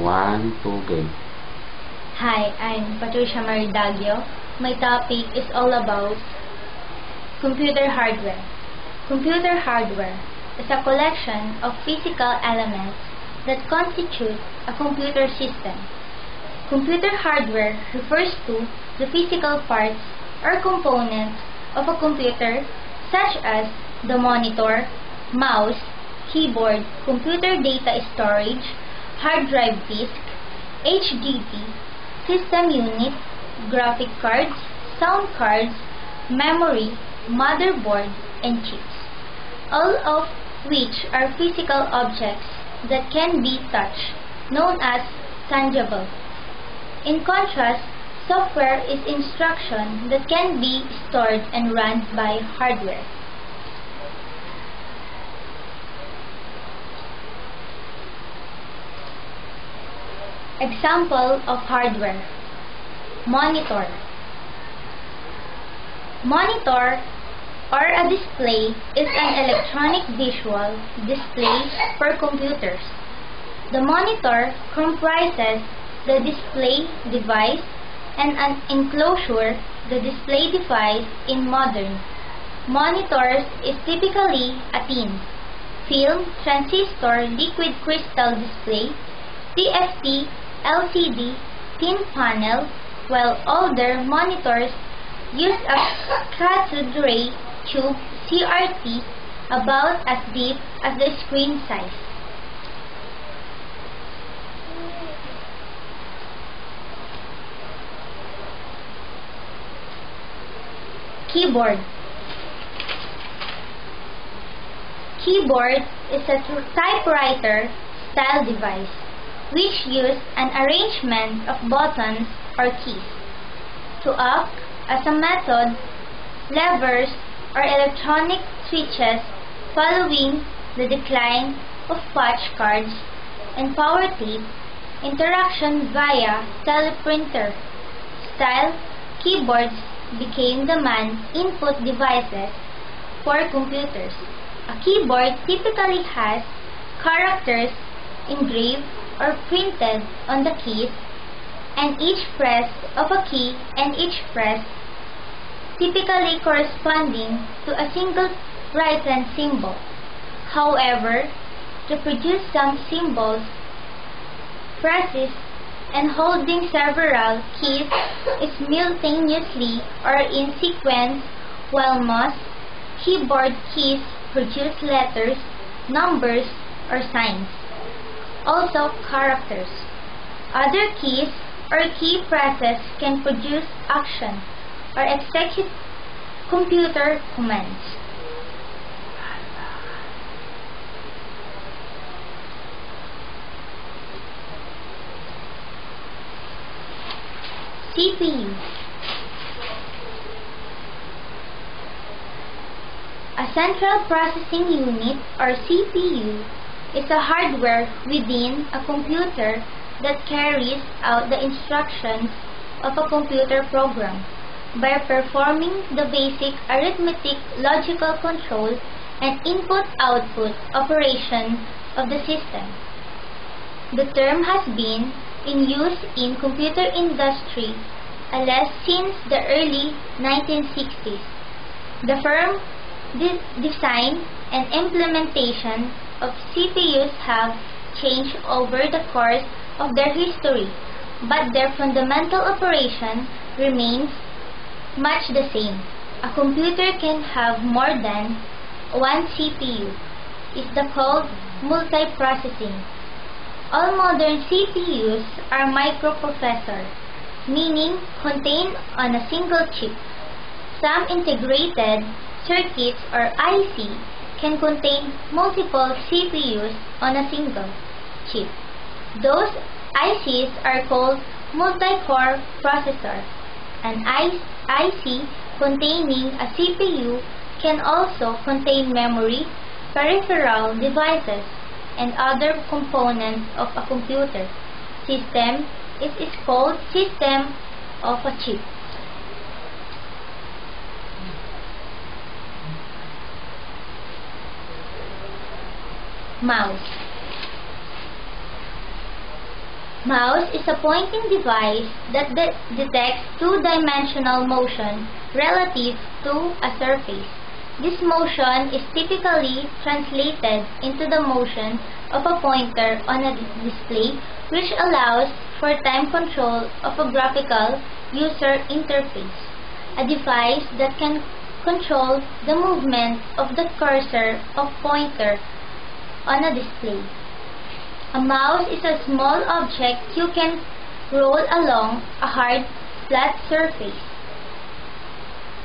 One, two, game. Hi, I'm Patricia Maridagio. My topic is all about computer hardware. Computer hardware is a collection of physical elements that constitute a computer system. Computer hardware refers to the physical parts or components of a computer such as the monitor, mouse, keyboard, computer data storage, hard drive disk, HDD, system unit, graphic cards, sound cards, memory, motherboard, and chips, all of which are physical objects that can be touched, known as tangible. In contrast, software is instruction that can be stored and run by hardware. Example of hardware. Monitor. Monitor or a display is an electronic visual display for computers. The monitor comprises the display device and an enclosure. The display device in modern monitors is typically a thin film, transistor, liquid crystal display, TFT, LCD, thin panel, while older monitors use a cathode ray tube CRT about as deep as the screen size. Keyboard. Keyboard is a typewriter style device which use an arrangement of buttons or keys to act as a method, levers, or electronic switches following the decline of patch cards and power tape interaction via teleprinter style keyboards became the main input devices for computers. A keyboard typically has characters engraved or printed on the keys, and each press of a key and each press typically corresponding to a single written symbol. However, to produce some symbols, presses and holding several keys simultaneously or in sequence, while most keyboard keys produce letters, numbers, or signs. Also characters. Other keys or key presses can produce action or execute computer commands. CPU. A central processing unit or CPU is a hardware within a computer that carries out the instructions of a computer program by performing the basic arithmetic, logical control, and input-output operation of the system. The term has been in use in computer industry since the early 1960s. The firm design and implementation of CPUs have changed over the course of their history, but their fundamental operation remains much the same. A computer can have more than one CPU. Is called multiprocessing. All modern CPUs are microprocessor, meaning contained on a single chip. Some integrated circuits or IC can contain multiple CPUs on a single chip. Those ICs are called multi-core processor. An IC containing a CPU can also contain memory, peripheral devices, and other components of a computer system. It is called system of a chip. Mouse. Mouse is a pointing device that detects two-dimensional motion relative to a surface. This motion is typically translated into the motion of a pointer on a display, which allows for time control of a graphical user interface. A device that can control the movement of the cursor of pointer on a display. A mouse is a small object you can roll along a hard, flat surface.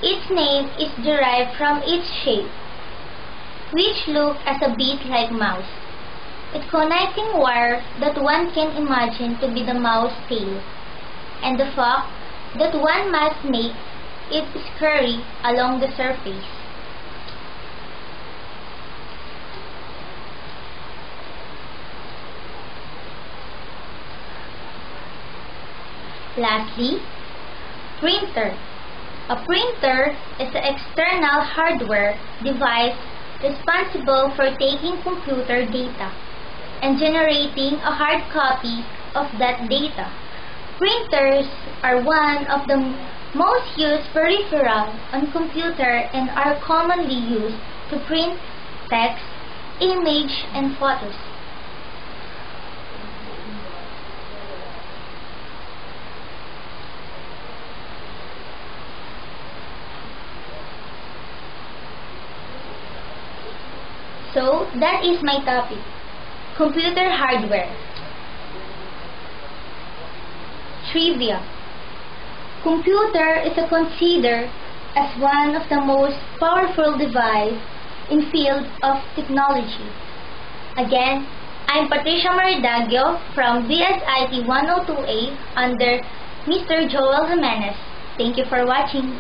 Its name is derived from its shape, which looks as a bit like mouse. Its connecting wire that one can imagine to be the mouse tail, and the fact that one must make it scurry along the surface. Lastly, printer. A printer is an external hardware device responsible for taking computer data and generating a hard copy of that data. Printers are one of the most used peripheral on computer and are commonly used to print text, image, and photos. So, that is my topic, computer hardware. Trivia. Computer is considered as one of the most powerful devices in field of technology. Again, I'm Patricia Maridagio from VSIT 102A under Mr. Joel Jimenez. Thank you for watching.